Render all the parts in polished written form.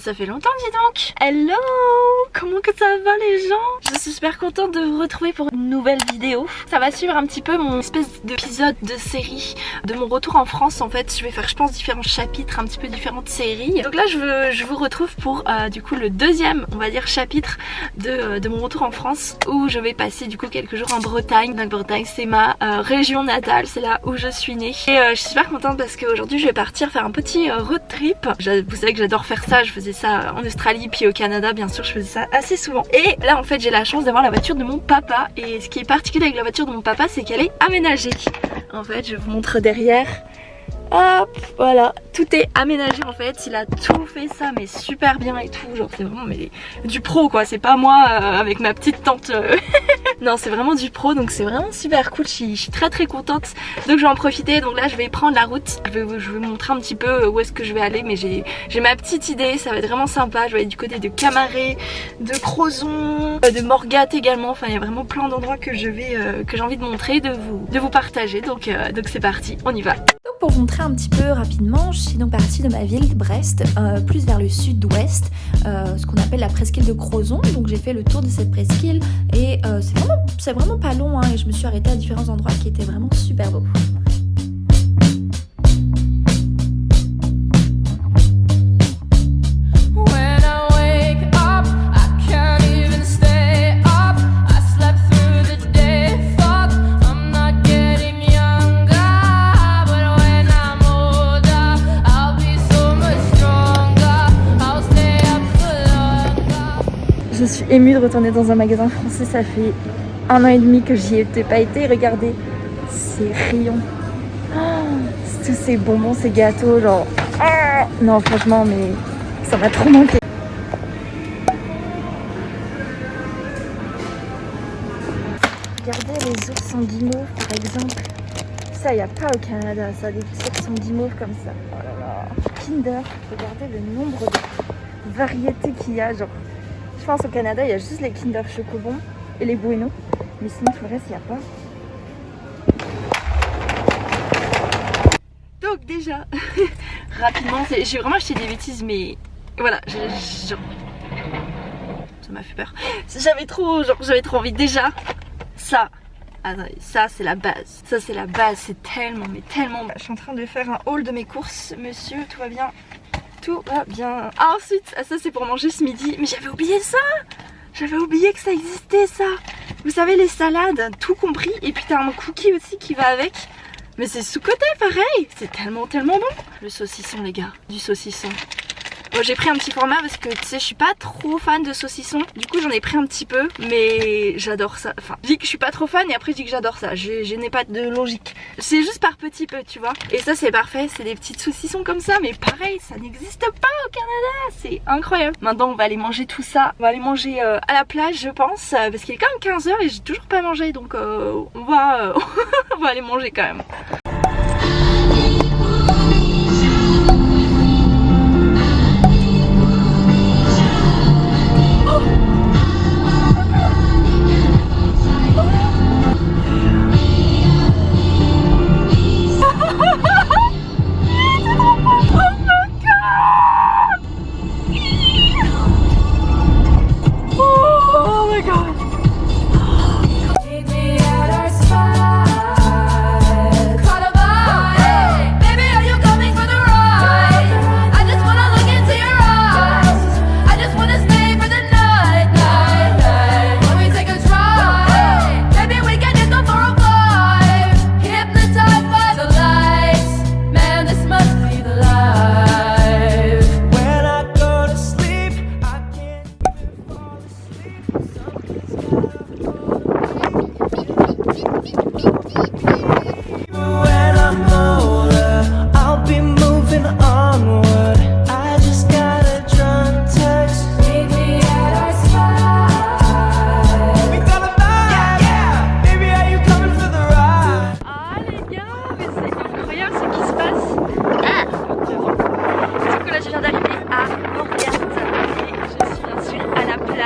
Ça fait longtemps, dis donc. Hello, comment que ça va les gens? Je suis super contente de vous retrouver pour une nouvelle vidéo. Ça va suivre un petit peu mon espèce d'épisode de série de mon retour en France. En fait, je vais faire, je pense, différents chapitres, un petit peu différentes séries. Donc là, je vous retrouve pour du coup le deuxième, on va dire, chapitre de mon retour en France, où je vais passer du coup quelques jours en Bretagne. Donc Bretagne, c'est ma région natale, c'est là où je suis née. Et je suis super contente parce qu'aujourd'hui, je vais partir faire un petit road trip. Vous savez que j'adore faire ça. Je faisais ça en Australie puis au Canada, bien sûr, je faisais ça assez souvent. Et là en fait j'ai la chance d'avoir la voiture de mon papa, et ce qui est particulier avec la voiture de mon papa, c'est qu'elle est aménagée. En fait je vous montre derrière. Hop, voilà, tout est aménagé en fait, il a tout fait ça mais super bien et tout, genre c'est vraiment du pro quoi, c'est pas moi avec ma petite tante non, c'est vraiment du pro, donc c'est vraiment super cool, je suis très contente, donc je vais en profiter. Donc là je vais prendre la route, je vais vous montrer un petit peu où est-ce que je vais aller, mais j'ai ma petite idée, ça va être vraiment sympa. Je vais aller du côté de Camaret, de Crozon, de Morgat également, enfin il y a vraiment plein d'endroits que j'ai envie de montrer, de vous partager, donc c'est parti, on y va. Donc pour vous montrer un petit peu rapidement, je suis donc partie de ma ville, Brest, plus vers le sud-ouest, ce qu'on appelle la presqu'île de Crozon. Donc j'ai fait le tour de cette presqu'île et c'est vraiment pas long, hein, et je me suis arrêtée à différents endroits qui étaient vraiment super beaux. Je suis émue de retourner dans un magasin français, ça fait 1 an et demi que j'y ai pas été. Regardez ces rayons, tous ces bonbons, ces gâteaux, genre non franchement, mais ça m'a trop manqué. Regardez les oursins guimauves par exemple, ça il n'y a pas au Canada, ça, des oursins guimauves comme ça. Oh là là. Kinder, regardez le nombre de variétés qu'il y a, genre je pense au Canada il y a juste les Kinder Chocobon et les Bueno, mais sinon tout le reste il n'y a pas. Donc déjà rapidement, j'ai vraiment acheté des bêtises, mais voilà, ça m'a fait peur. J'avais trop envie. Déjà ça, attendez, ça c'est la base, c'est tellement je suis en train de faire un haul de mes courses, monsieur, tout va bien. Tout va bien. Ah, ensuite, ça c'est pour manger ce midi. Mais j'avais oublié ça. J'avais oublié que ça existait ça. Vous savez, les salades, tout compris. Et puis t'as un cookie aussi qui va avec. Mais c'est sous-côté pareil. C'est tellement bon. Le saucisson les gars. Du saucisson. Bon, j'ai pris un petit format parce que tu sais je suis pas trop fan de saucisson. Du coup j'en ai pris un petit peu, mais j'adore ça. Enfin je dis que je suis pas trop fan et après je dis que j'adore ça. Je n'ai pas de logique. C'est juste par petit peu tu vois. Et ça c'est parfait, c'est des petits saucissons comme ça. Mais pareil ça n'existe pas au Canada. C'est incroyable. Maintenant on va aller manger tout ça. On va aller manger à la plage je pense. Parce qu'il est quand même 15 h et j'ai toujours pas mangé. Donc on va aller manger quand même. Caught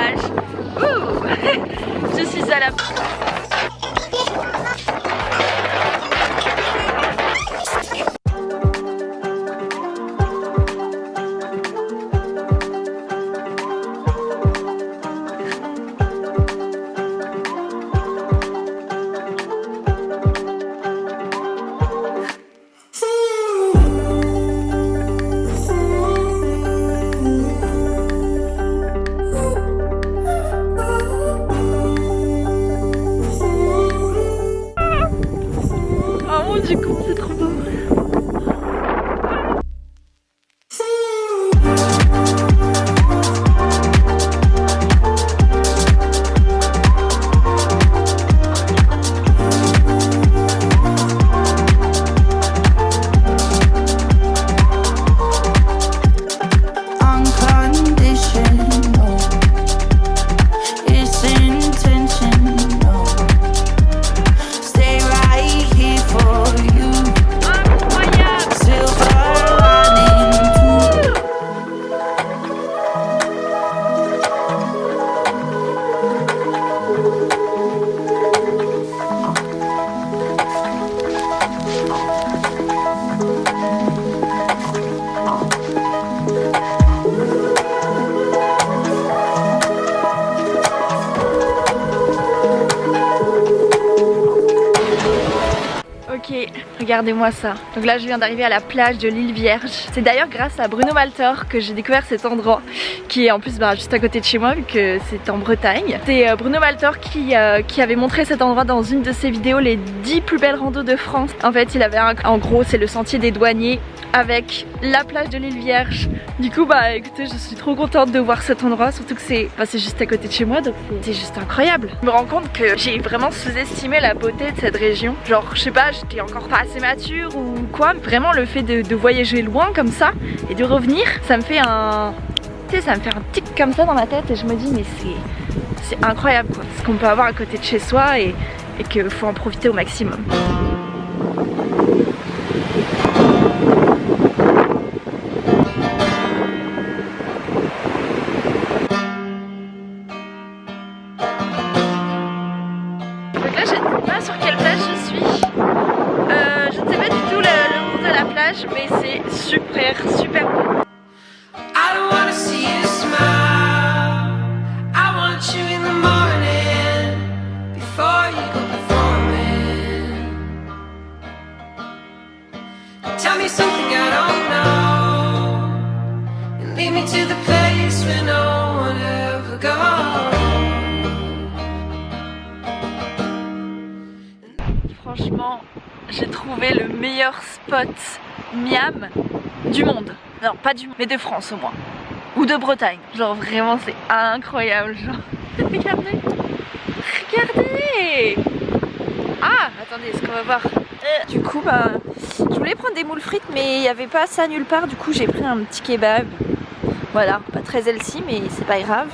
plage. Ouh. Je suis à la plage. Du coup, c'est trop beau. Ok, regardez-moi ça. Donc là je viens d'arriver à la plage de l'île Vierge. C'est d'ailleurs grâce à Bruno Maltor que j'ai découvert cet endroit qui est en plus juste à côté de chez moi vu que c'est en Bretagne. C'est Bruno Maltor qui avait montré cet endroit dans une de ses vidéos, les 10 plus belles randos de France. En fait il avait en gros c'est le sentier des douaniers avec la plage de l'île Vierge. Du coup écoutez, je suis trop contente de voir cet endroit, surtout que c'est juste à côté de chez moi, donc c'est juste incroyable. Je me rends compte que j'ai vraiment sous-estimé la beauté de cette région. Genre je sais pas, j'étais encore pas assez mature ou quoi. Vraiment le fait de voyager loin comme ça et de revenir, ça me fait un... Tu sais, ça me fait un tic comme ça dans ma tête et je me dis mais c'est incroyable quoi. Ce qu'on peut avoir à côté de chez soi et qu'il faut en profiter au maximum. Mais c'est super beau. Franchement, j'ai trouvé le meilleur spot Miam du monde. Non, pas du monde, mais de France au moins. Ou de Bretagne. Genre vraiment c'est incroyable. Genre, regardez. Regardez. Ah, attendez, est-ce qu'on va voir? Du coup, je voulais prendre des moules frites, mais il n'y avait pas ça nulle part. Du coup, j'ai pris un petit kebab. Voilà, pas très healthy, mais c'est pas grave.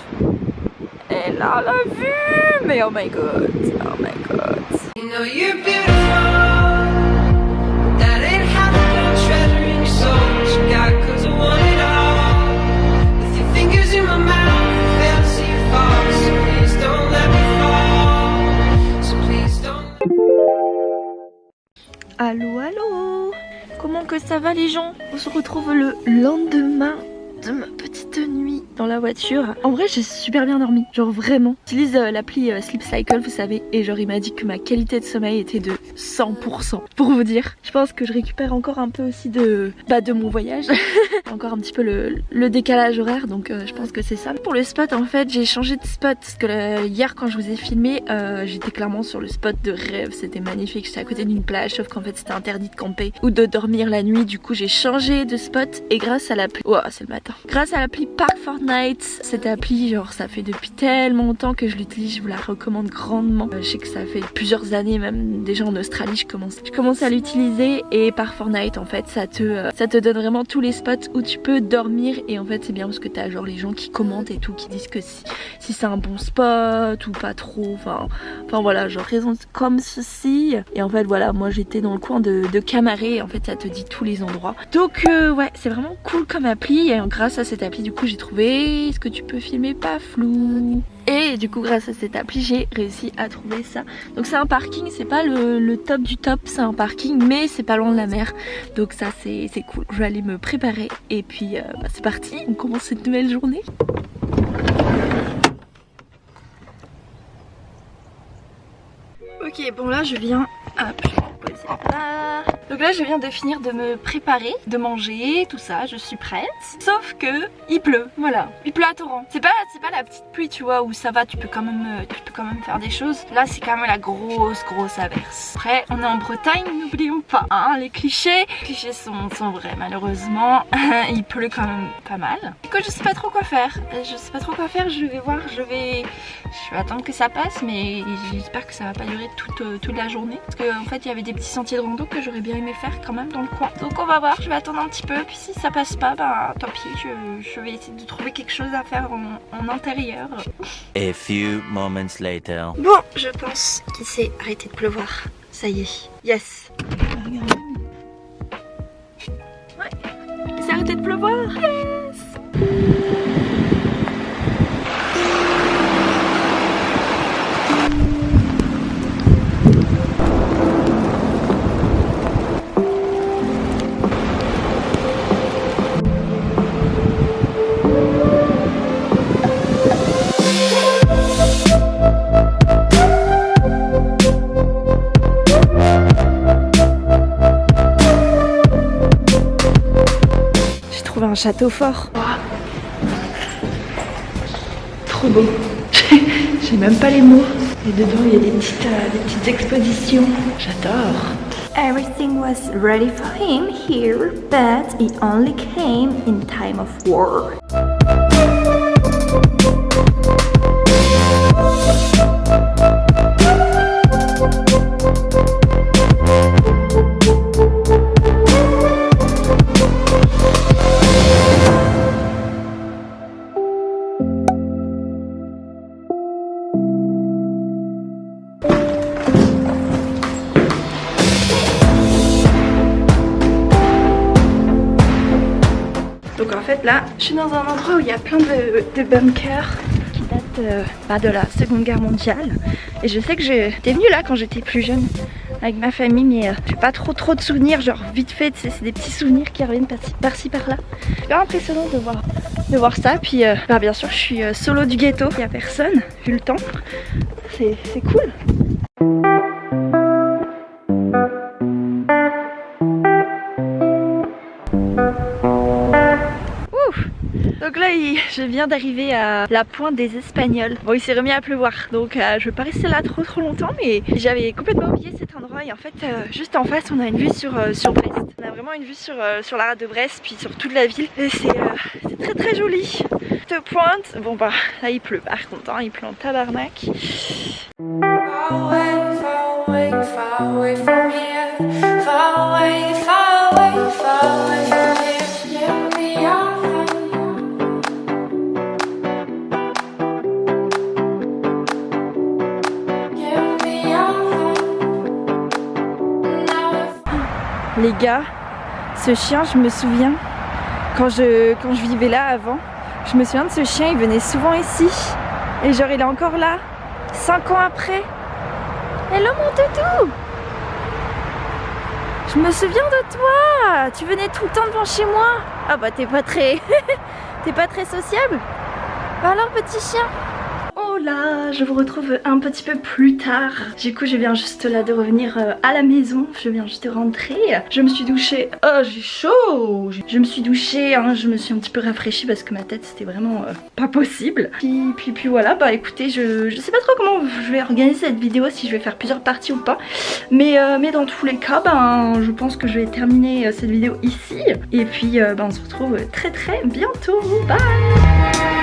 Et là, la vue. Mais oh my god, oh my god. You know you're beautiful. Allô, allô. Comment que ça va les gens? On se retrouve le lendemain de ma petite nuit dans la voiture. En vrai j'ai super bien dormi, genre vraiment. J'utilise l'appli Sleep Cycle vous savez, et genre il m'a dit que ma qualité de sommeil était de 100%. Pour vous dire, je pense que je récupère encore un peu aussi de mon voyage. Encore un petit peu le décalage horaire, donc je pense que c'est ça. Pour le spot en fait j'ai changé de spot parce que hier quand je vous ai filmé j'étais clairement sur le spot de rêve, c'était magnifique, j'étais à côté d'une plage sauf qu'en fait c'était interdit de camper ou de dormir la nuit. Du coup j'ai changé de spot et grâce à l'appli, oh c'est le matin, grâce à l'appli Park Fortnite, cette appli genre ça fait depuis tellement longtemps que je l'utilise, je vous la recommande grandement. Je sais que ça fait plusieurs années, même déjà en Australie je commence à l'utiliser, et Park Fortnite en fait ça te donne vraiment tous les spots où tu peux dormir, et en fait c'est bien parce que t'as genre les gens qui commentent et tout, qui disent que si c'est un bon spot ou pas trop, enfin voilà, genre raison comme ceci. Et en fait voilà, moi j'étais dans le coin de Camaré, et en fait ça te dit tous les endroits, donc ouais c'est vraiment cool comme appli. Et grâce à cette appli du coup j'ai trouvé filmer? Est-ce que tu peux filmer pas flou? Et du coup grâce à cette appli j'ai réussi à trouver ça. Donc c'est un parking, c'est pas le top du top, c'est un parking mais c'est pas loin de la mer. Donc ça c'est cool. Je vais aller me préparer et puis c'est parti, on commence cette nouvelle journée. Ok, bon là je viens, hop, je vais poser là. Donc là je viens de finir de me préparer, de manger, tout ça, je suis prête. Sauf que il pleut, voilà, il pleut à torrent. C'est pas la petite pluie tu vois où ça va, tu peux quand même faire des choses. Là c'est quand même la grosse averse. Après on est en Bretagne, n'oublions pas, hein, les clichés sont vrais malheureusement. Il pleut quand même pas mal. Du coup je sais pas trop quoi faire, je vais voir, je vais attendre que ça passe mais j'espère que ça va pas durer toute la journée. Parce qu'en fait il y avait des petits sentiers de rando que j'aurais bien aimé faire quand même dans le coin. Donc on va voir, je vais attendre un petit peu. Puis si ça passe pas, bah tant pis, je vais essayer de trouver quelque chose à faire en intérieur. A few moments later. Bon, je pense qu'il s'est arrêté de pleuvoir. Ça y est, yes. Ouais, il s'est arrêté de pleuvoir, yes. Un château fort. Wow. Trop beau. J'ai même pas les mots. Et dedans il y a des petites expositions. J'adore. Everything was ready for him here, but he only came in time of war. Donc en fait là, je suis dans un endroit où il y a plein de bunkers qui datent de la Seconde Guerre mondiale. Et je sais que j'étais venue là quand j'étais plus jeune avec ma famille, mais j'ai pas trop de souvenirs, genre vite fait, c'est des petits souvenirs qui reviennent par-ci par-là. C'est super impressionnant de voir ça. Puis bien sûr je suis solo du ghetto, il n'y a personne, vu le temps. C'est cool. Donc là, je viens d'arriver à la pointe des Espagnols. Bon, il s'est remis à pleuvoir, donc je vais pas rester là trop longtemps, mais j'avais complètement oublié cet endroit. Et en fait, juste en face, on a une vue sur Brest. On a vraiment une vue sur la rade de Brest, puis sur toute la ville. Et c'est très joli. Cette pointe, bon bah là il pleut par contre, hein, il pleut en tabarnak. Far away from here, far away from here. Les gars, ce chien, je me souviens, quand je vivais là avant, je me souviens de ce chien, il venait souvent ici. Et genre il est encore là, 5 ans après. Hello mon toutou! Je me souviens de toi! Tu venais tout le temps devant chez moi. Ah bah t'es pas très sociable. Bah alors petit chien. Oh là, je vous retrouve un petit peu plus tard. Du coup je viens juste là de revenir à la maison. Je viens juste de rentrer. Je me suis douchée. Oh j'ai chaud. Je me suis douchée, hein, je me suis un petit peu rafraîchie parce que ma tête c'était vraiment pas possible. Puis voilà, bah écoutez, je sais pas trop comment je vais organiser cette vidéo, si je vais faire plusieurs parties ou pas. Mais dans tous les cas, ben, je pense que je vais terminer cette vidéo ici. Et puis on se retrouve très bientôt. Bye!